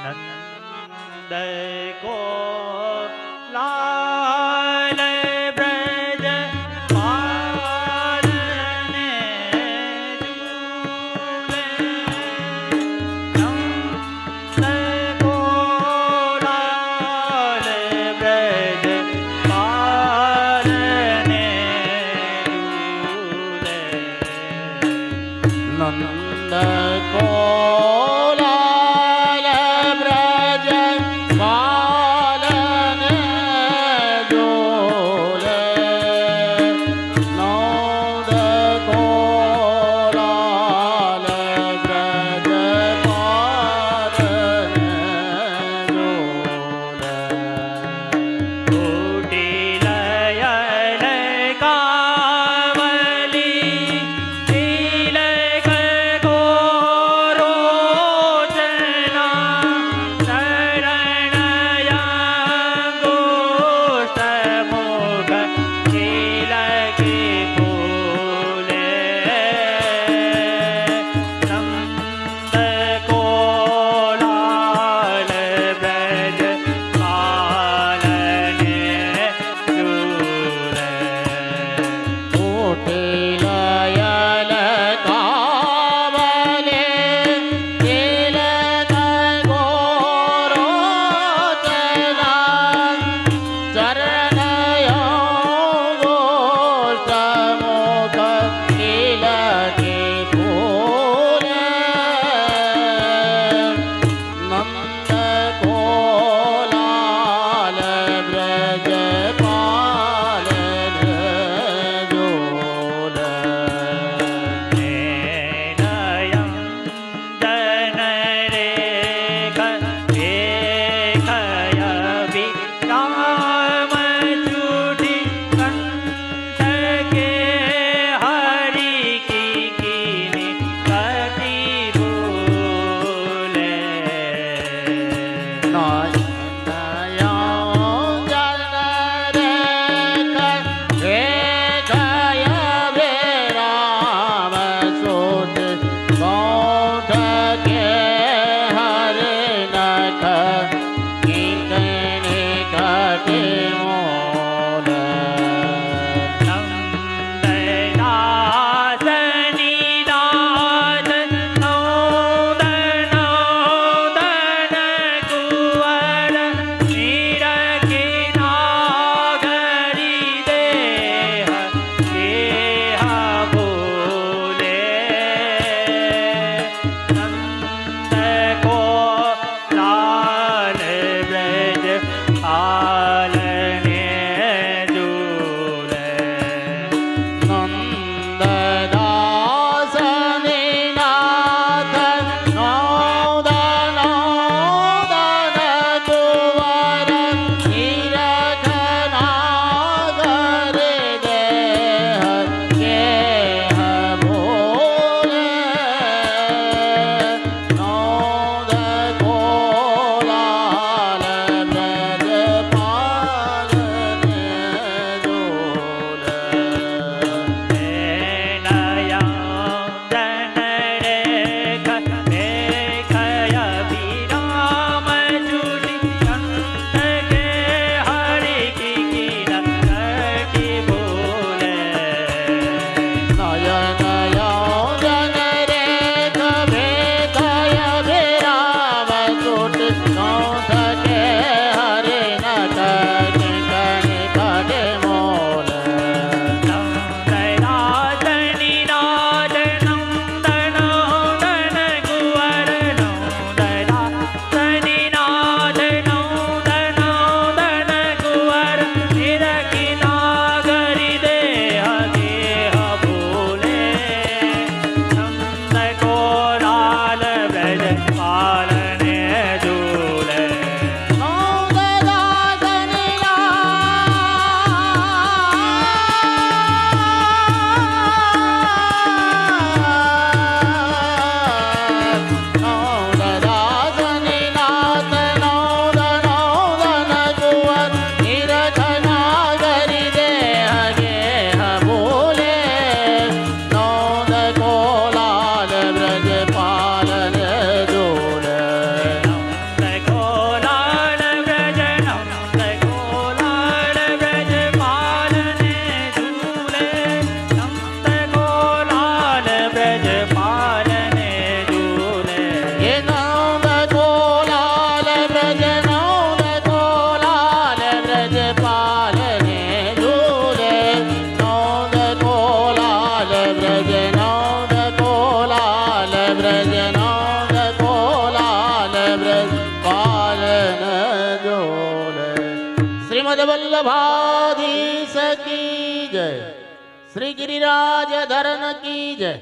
નંદ કો લાલ બ્રજ પાલને ઝૂલે નંદ કો લાલ બ્રજ પાલને ઝૂલે નંદ કો લાલ બ્રજ પાલને ઝૂલે નંદ કો લાલ બ્રજ પાલને ઝૂલે कुटिल यल कावली तिलक गोरो श्री गिरिराज धरन की जय।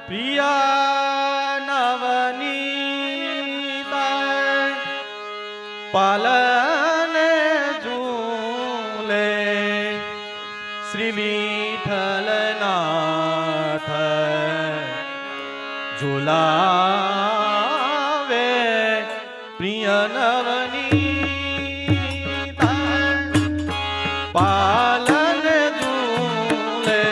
प्रिया नवनीता पालन झूले श्री विठ्ठलनाथ झुलावे प्रिय नवनीता पालन झूले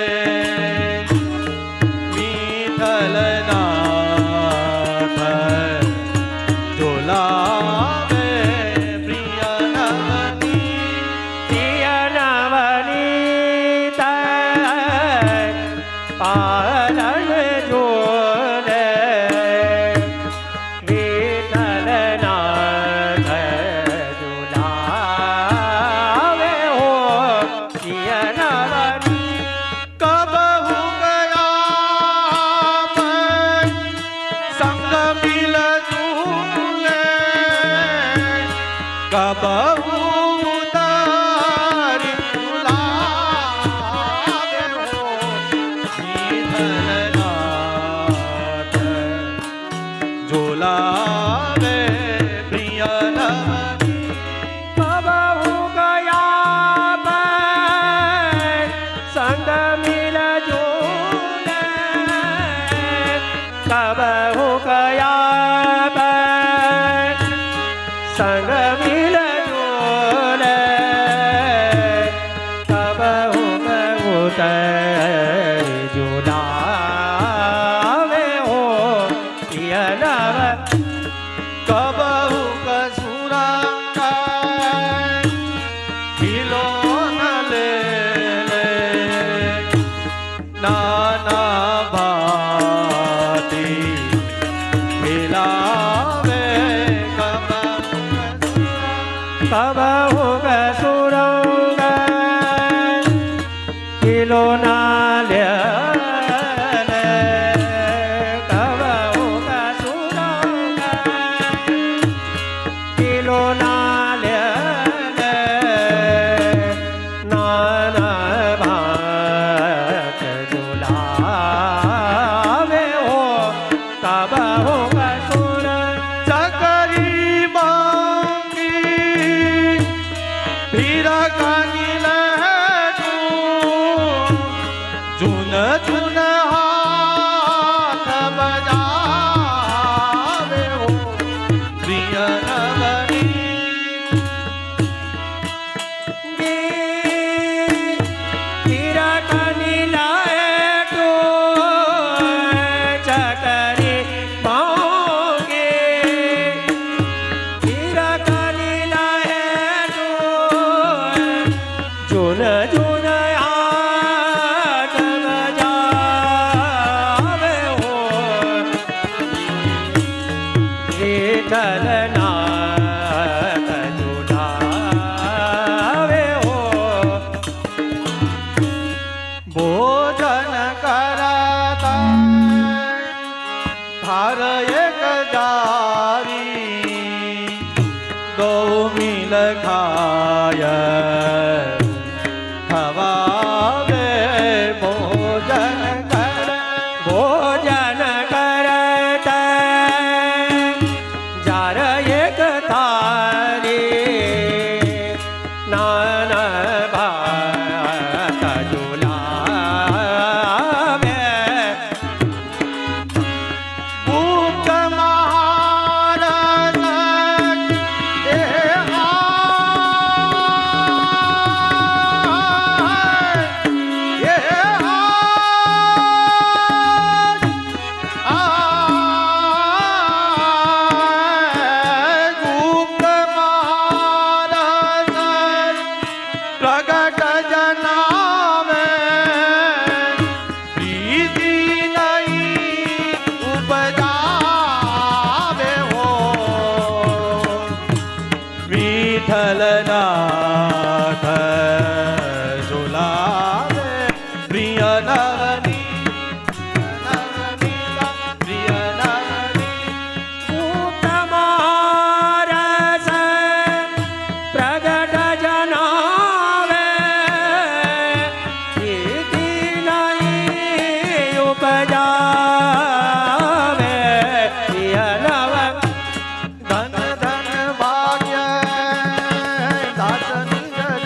विठ्ठलनाथ झुलावे प्रिय नवनीता पालन झूले विठ्ठलनाथ झुलावे हो प्रिय नवनीता कबहू गया मैं संग मिल झूले कबहू उतारी झुलावे हो विठ्ठलनाथ झुलावे प्रिय नवनीता कबहू गया मैं संग मिल झूले कबहू गया मैं संग मिल झूले कबहू उतर झुलावे हो प्रिय नवनीता कबहू कसुरंगा खिलौन ले ले नाना भांति खिलावे कबहू कसुरंगा खिलौना ले ले कबहू कसुरंगा खिलौना ले ले नाना भांत झुलावे हो कबहू कसुरंगा चकरी मांगी फिर कानी लहटू झुन झुन हाथ बजावे हो प्रिय नवनीता कानी लहटू चकरी मांगे हीरा कानी लहटू झुन झुन हाथ बजावे हो विठ्ठलनाथ झुलावे हो भोजन करता धार एक जारी दो मिल खाय खवावे भोजन करता जार एक थारी नाना भात झुलावे गुप्त महाराज ए गुप्त महाराज प्रगट जनावे प्रीति नहीं उपजावे हो विठ्ठलनाथ झुलावे प्रिय नवनीता प्रिय नवनीता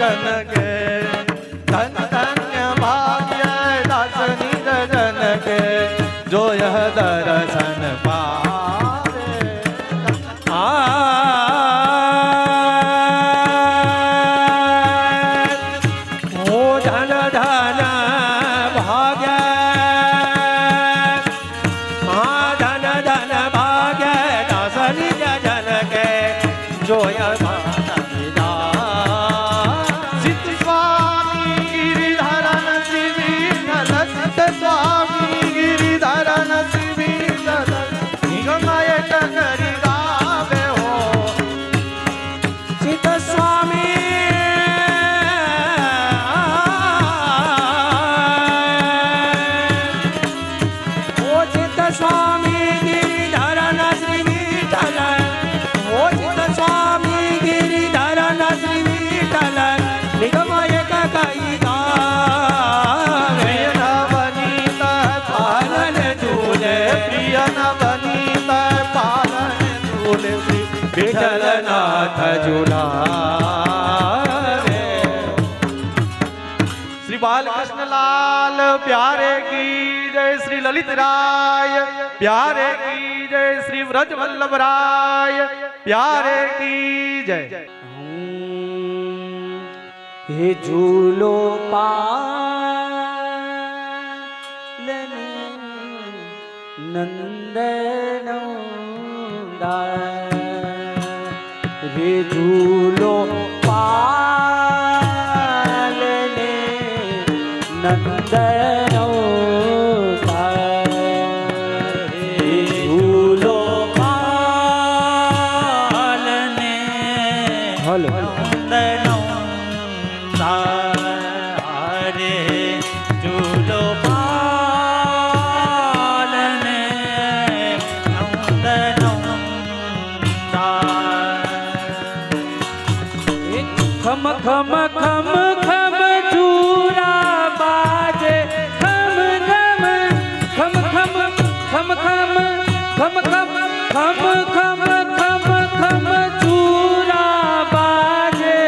जन के धन धन्य भाग्य दास निज जन के जो यह दर्शन पावे ओ धन धन भाग्य धन धन भाग्य दास निज जन के जो यह सिद्ध स्वामी गिरिधरन श्री विठ्ठल सिद्ध स्वामी गिरिधरन श्री विठ्ठल निगमय करी गावे हो सिद्ध स्वामी ओ सिद्ध स्वामी गिरिधरन श्री विठ्ठल ओ सिद्ध स्वामी गिरिधरन श्री विठ्ठल निगमय कई गावे प्रिय नवनीत पालन झूले प्रिय नवनीत पालन झूले श्री विठ्ठल नाथ झूलावे श्री बालकृष्ण लाल प्यारे की जय श्री ललित राय प्यारे की जय श्री व्रज वल्लभ राय प्यारे की जय हे झूलो नंदन हे झूलो पालने नंदन हे झूलो पालने हलो हरे झूलो पालने खम खम खम खम चूरा बाजे खम खम खम खम खम खम खम खम खम खम खम खम चूरा बाजे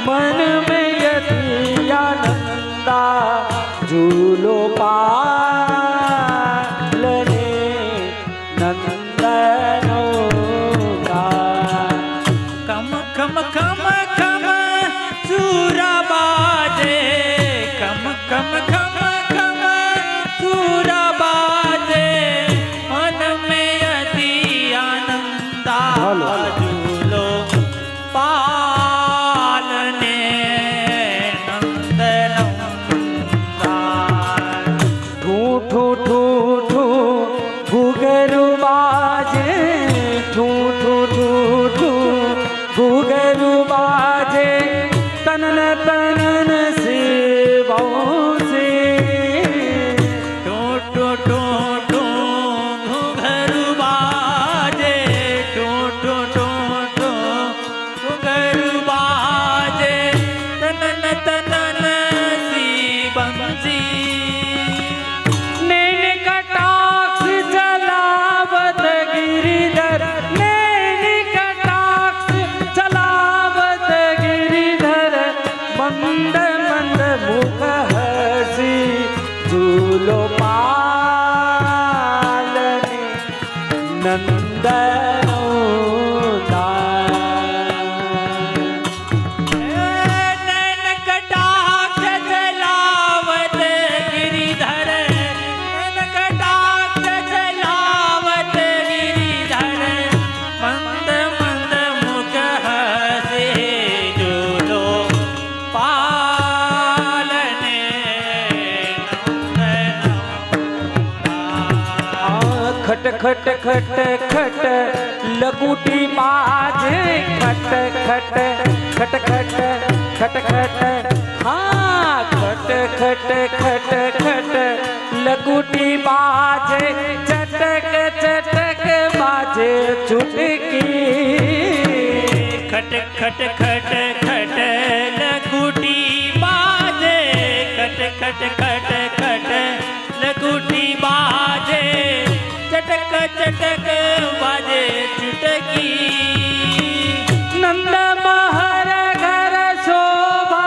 मन में यति आनंदा झूलो पालने नंदनो कम कम कम कम सूरा बाजे कम कम कम कम सूरा बाजे मन में यदि आनंदा झूलो पालने नंदनंदा ठू ठू ठू ठू घुघरू बाजे ठू ठू ठू ठू घुघरू बाजे तनन तनन से से टो टो टो टो घुघरू बाजे टो टो टो टो घुघरू बाजे तनन तनन सी बंसी नैन कटाक्ष जलावत गिरिधर नैन कटाक्ष जलावत गिरिधर मंद मंद मुख हसी झूलो पालने नंदनो नैन कटाक्ष जलावत गिरिधर नैन कटाक्ष जलावत गिरिधर मंद मंद मुख हसे झूलो पालने खट खट खट खट लगूटी बाजे खट खट खट खट खट खट हाँ खट खट खट खट लगूटी बाजे चटक चटक बाजे चुटकी खट खट खट खट लगूटी बाजे खट खट खट खट लगूटी बाजे चटक चटक बाजे चुटकी नंद महर घर शोभा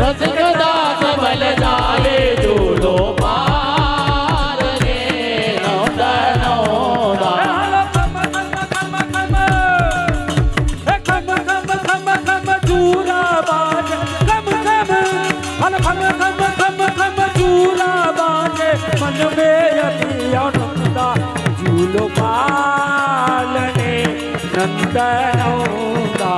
રસિક દાસ બલ જાવે ઝૂલો પાર રે નંદનો દાસ झूलो पालने नंदनौदा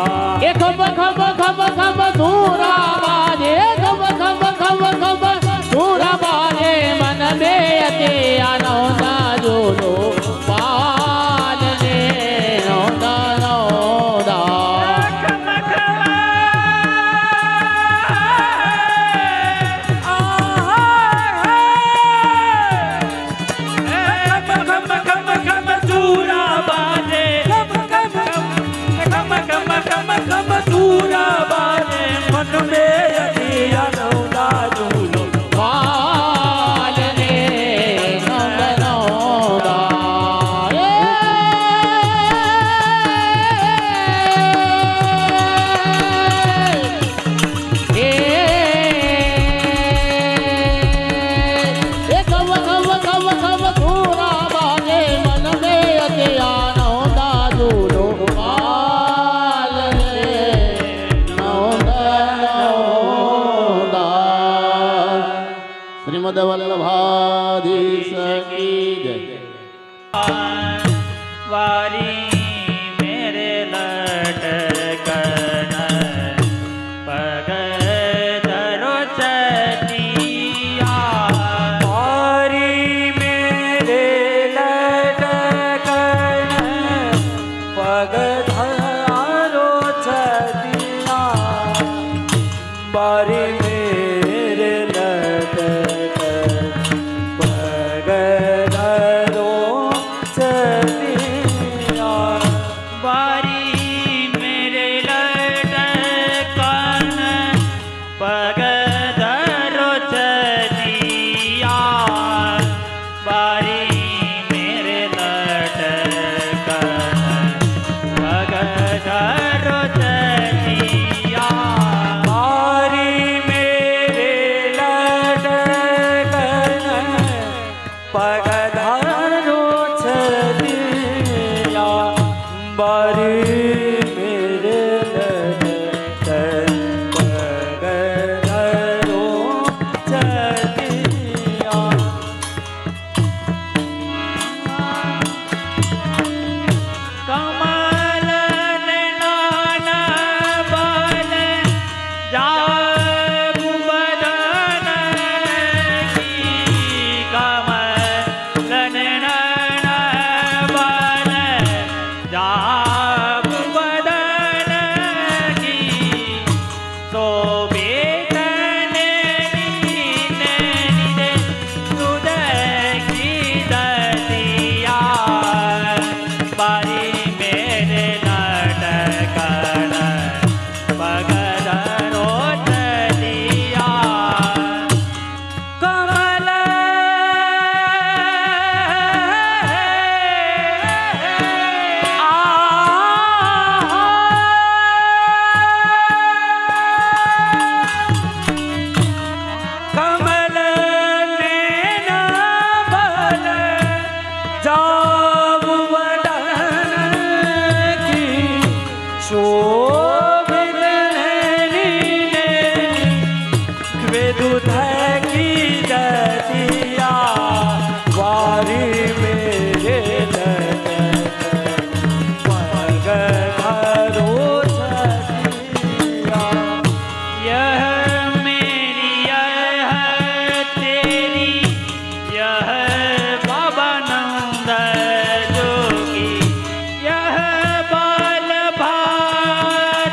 એ ખબ ખબ ખબ ખબ ધૂરા બાજે ખબ ખબ ખબ ખબ ધૂરા બાજે મન બે અતે આનંદ ઝૂલો પાલને નંદનો દાસ પાલને નંદનો દાસ એ ખબ ખબ ખબ ખબ ધૂરા બાજે મન બે અતે આનંદ ઝૂલો પાલને श्रीमद वल्लभाधीश की जय वारी मेरे लटकन पग धरो चलिया हरी मेरे लटकन पग धारो छदिया बारी मेरे लटकन पग धारो छदिया वारी मेरे लटकन पग धरो चलिया वारी मेरे लटकन पग धरो चलिया हरी मेरे लटकन पग धारो छदिया बारी मेरे लटकन पग धारो छदिया कमल नैनान बन जागु बदन की कमल नैनान बन जागु बदन की शोभे बारी मेरे लटकन पग धरो चलिया कमल कमल नैना बन जाऊ बदन की शोभित वे दूध की दतिया वारी मेरे पग धरो छदिया यह मेरी यह तेरी यह बाबा नंद जोगी यह बाल भाई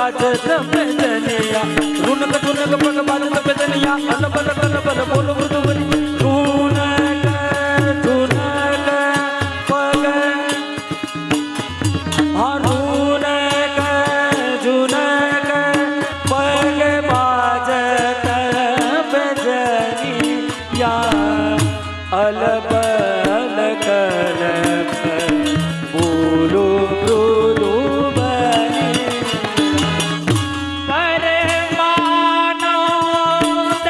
बाजत बेजनिया रुनक धुनक पग बाजत बेजनिया अल बल बोलो मृदुवनी रुनक धुनक पग रुनक धुनक पग बाजत बेजनिया अल बल बोलो मृदुवनी परमानंद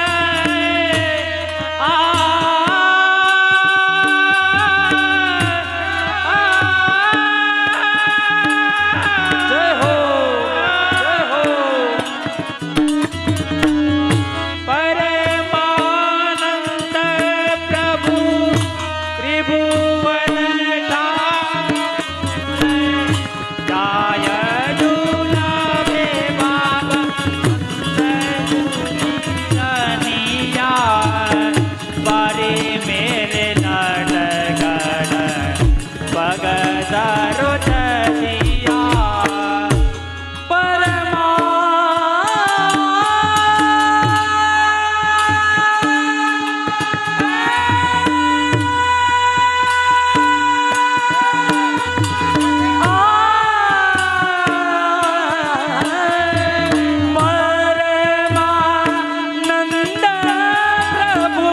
जय हो परमानंद प्रभु त्रिभुवन जाय दुलावे बाबा दुनिया बारे मेरे लड़गड़ बगदारो चलिया परमानंद प्रभु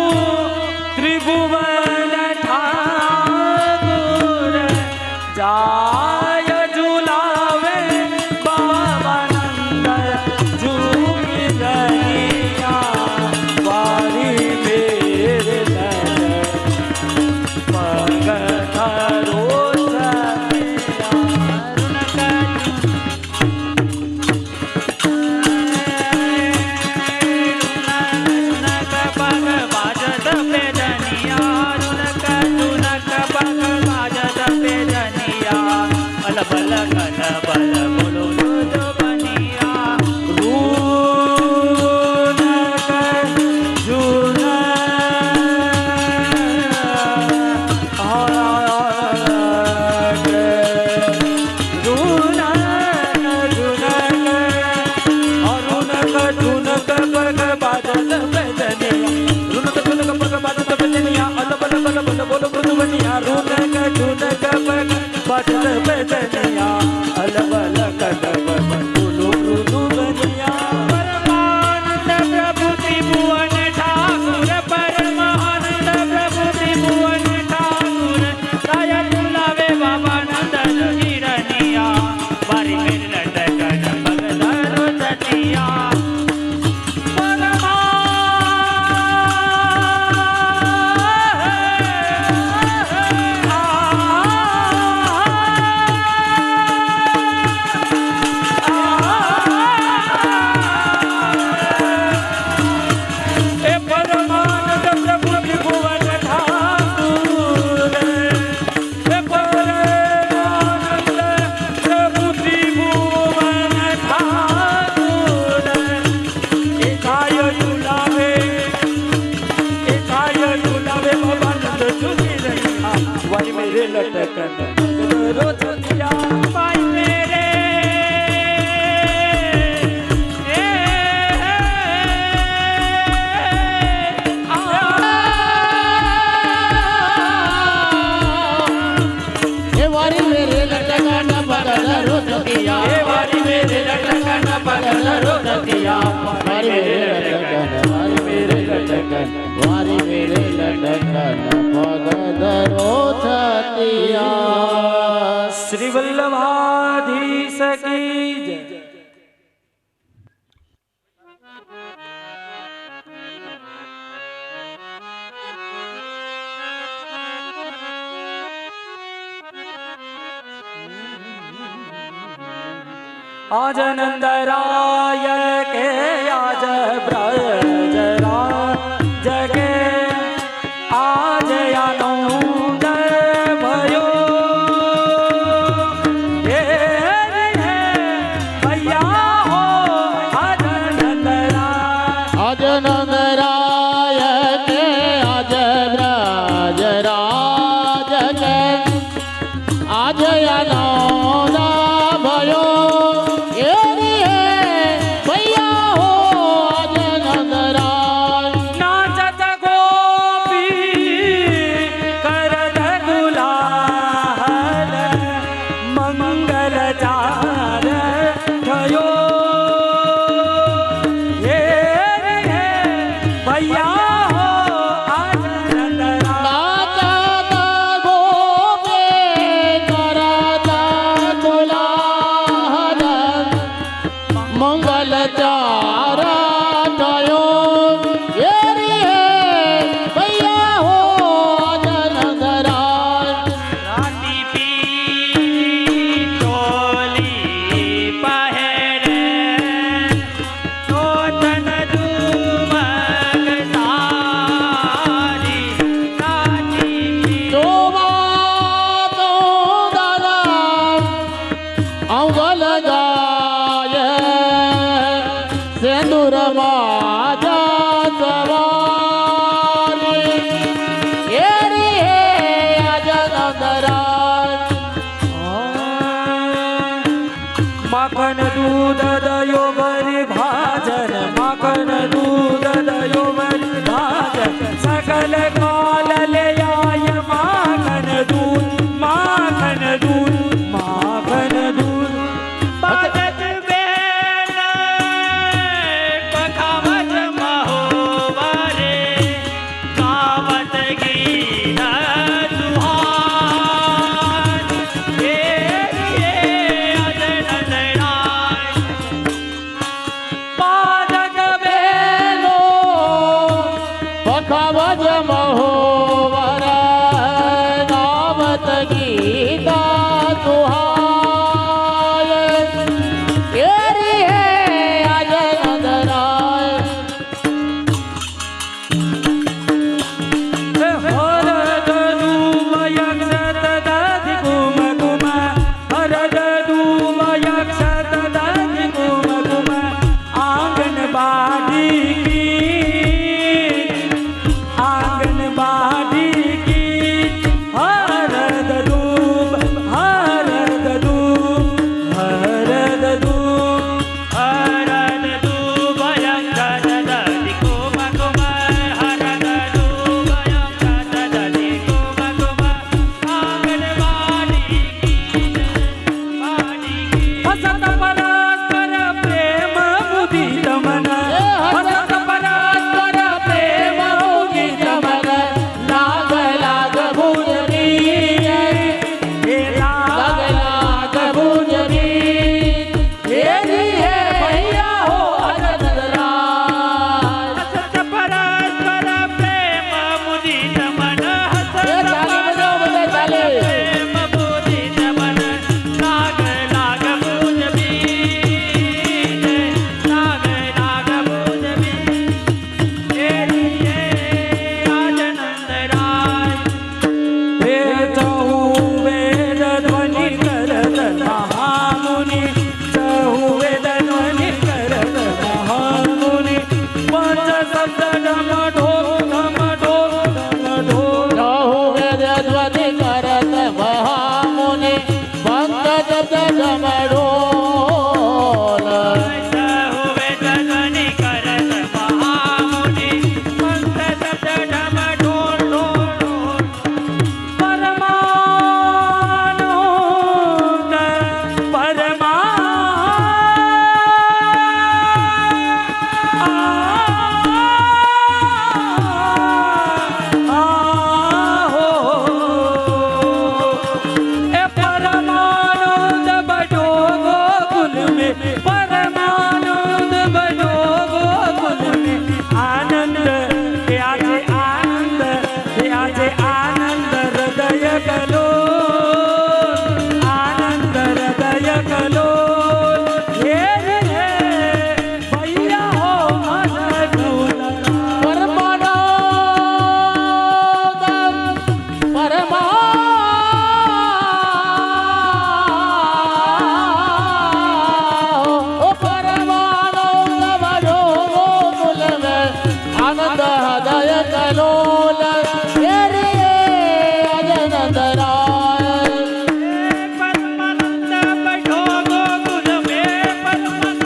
त्रिभुवन ठाकुर जाय झुलावे बाबा नंद झूमी रहिया वारी मेरे पगधारो बल कल बल बोलो जो बनिया रुनक धुनक पग बाजत बेजनिया अल बल बोलो मृदुवनिया रुनक धुनक पग बाजत बेजनिया अल बल बोलो मृदुवनिया परमानंद प्रभु त्रिभुवन ठाकुर परमानंद प्रभु त्रिभुवन ठाकुर जाय झुलावे बाबा नंद हिरनिया बारी मेरे लटकन बगदारो चलिया परमानंद प्रभु त्रिभुवन ठाकुर परमानंद प्रभु त्रिभुवन ठाकुर एकाय झुलावे बाबा नंद झूमी रहिया वारी मेरे लटकन रोचनिया भाई मेरे हे वारी मेरे लटकन बदलो सतिया हे वारी मेरे लटकन बदलो सतिया वारी मेरे लटकन वारी मेरे लटकन बदलो सतिया श्री वल्लभाधीश की जय। आज नंदराय के आज ब्रजरा जगे आज आनंद भयो भैया हो आज नंदराय के आज ब्रजराज के आज आनंद भयो दूध दयो बरी भाजन माखन दूध दयो बरी भाजन सकल काल ले आय माखन दूध माखन दूध माखन दूध बाजत बेल पखावत महोवरे गावत गीत सुहान ये अजनन राय પાદક બેનો પખવજ મહોવર ગાવત ગીતા સુહાય કેરી હે અજય નંદરાય હરદ ધૂમયક્ષત દાધિ કુમ કુમ હરદ ધૂમયક્ષત દાધિ કુમ કુમ આંગણબાડી કી હરદ ધૂમ હરદ ધૂમ હરદ ધૂમ હરદ દુભયં દદતિ કુમ કુમ હરદ દુભયં દદતિ કુમ કુમ આંગણવાડી ગીત વાડી ગીત હસત પરાસ્પર પ્રેમ મુદિત મન હસત પરાસ્પર પ્રેમ મુદિત મન લાગ લાગ ભુજની હે લાગ લાગ ભુજની એની હે ભૈયા હો અજનરાય હસત પરાસ્પર પ્રેમ મુદિત મન હસત પ્રેમ મુદિત મન લાગ લાગ ભુજ બીજ લાગ લાગ ભુજ બીજ એની આનંદ રાય હે ચહુ વેદ ધ્વનિ કરત મહામુનિ ચહુ વેદ ધ્વનિ કરત મહામુનિ પંચ શબ્દ ઢમ ઢોક ઢમ ઢોક ઢમ ઢોક રહુ વેદ ધ્વનિ કરત મહામુનિ ભક્ત શબ્દ જમડોલ સહુવે ધ્વનિ કરત મહામુનિ પંચ શબ્દ ઢમ ઢોલ ઢોલ ઢોલ પરમાનંદ परमानंद बजो गोकुल में परमानंद बजो गोकुल में आनंद के आजे आनंद हृदय कलो आनंद हृदय कलो हे भैया हो अनुकूल આનંદ હૃદય કલોલ અજનંદરાય परमानंद बैठो गोकुल में परमानंद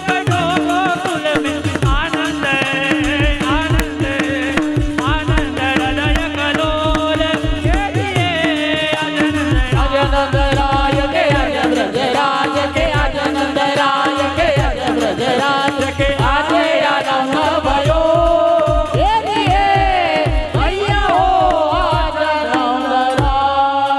बैठो गोकुल में आनंद आनंद आनंद हृदय कलोल ये आनंद અજનંદરાય કે અજ બ્રજરાજ કે અજનંદરાય કે અજ બ્રજરાજ કે આજે આનંદ ભયો એની હે ભૈયા હો અજનંદરાય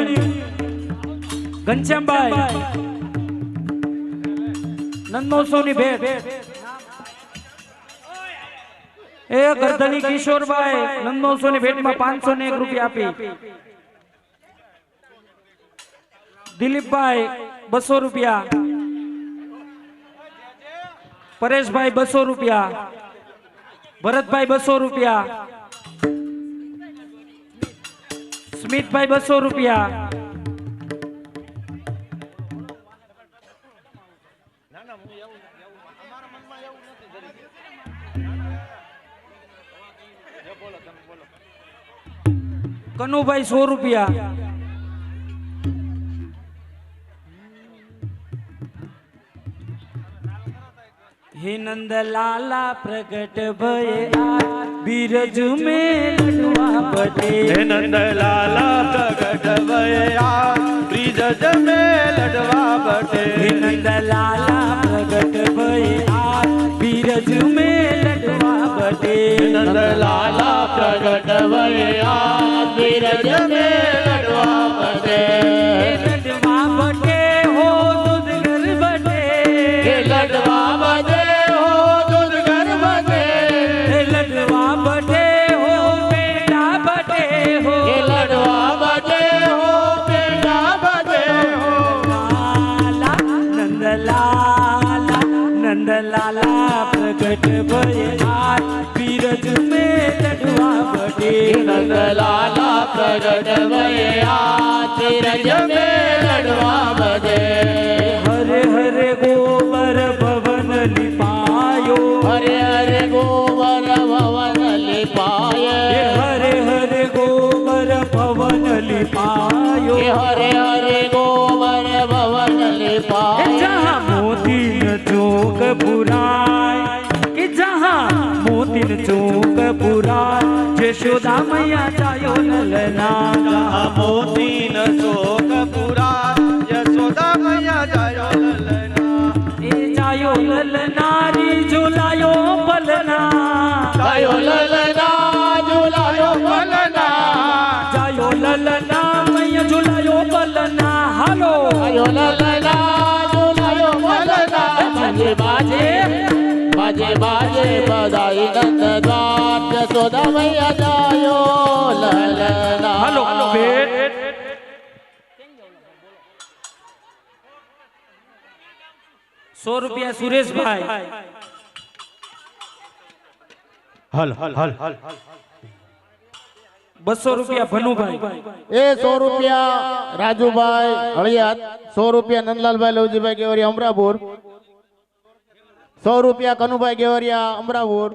ગરદણી ઘનશ્યામભાઈ નંદોસો ની ભેટ એ ગરદણી કિશોરભાઈ નંદોસો ની ભેટમાં 501 રૂપિયા આપી દિલીપભાઈ 200 રૂપિયા પરેશભાઈ 200 રૂપિયા ભરતભાઈ 200 રૂપિયા સ્મિતભાઈ 200 રૂપિયા કનુભાઈ 100 રૂપિયા हे नंद लाला प्रगट भये आज बीरज में लडवा बटे हे नंद लाला प्रगट भये आज ब्रिज में लडवा बटे हे नंद लाला प्रगट भये आज बीरज में लडवा बटे नंद लाला प्रगट भये आज बीरज में लडवा बटे हे लडवा बटे हो दूध घर बटे हे लडवा बटे लडवा बटे हो बेटा बटे हो हे लडवा बटे हो बेटा बटे हो लाला नंद लाला नंद लाला प्रगट भये आज बीरज में लडवा बटे नंद लाला प्रगट भये आज बीरज में लडवा बटे हरे हरे गोबर भवन लिपायो हरे हरे गोबर भवन लिपाये हरे हरे गोबर भवन लिपायो हरे हरे गोबर भवन लिपाये जहाँ मोती न चौक पुराय कि जहाँ मोती न चौक पुराय यशोदा मैया जायो ललना जहाँ मोती न शोक पूरा यशोदा मैया जायो ललना ए जायो ललनारी झुलायो पलना जायो ललना झुलायो पलना जायो ललना मैया झुलायो पलना हालो जायो ललना झुलायो पलना बाजे बाजे बाजे बाजे बधाई नंद द्वार यशोदा मैया जायो ललना हालो भेट 100 રૂપિયા સુરેશભાઈ हल हल हल हल 200 રૂપિયા ભનુભાઈ ए 100 रुपया राजूभाई हड़ियात 100 रुपया नंदलालभाई लवजीभाई गेवरिया अमरापुर 100 रुपया कनुभाई गेवरिया अमरापुर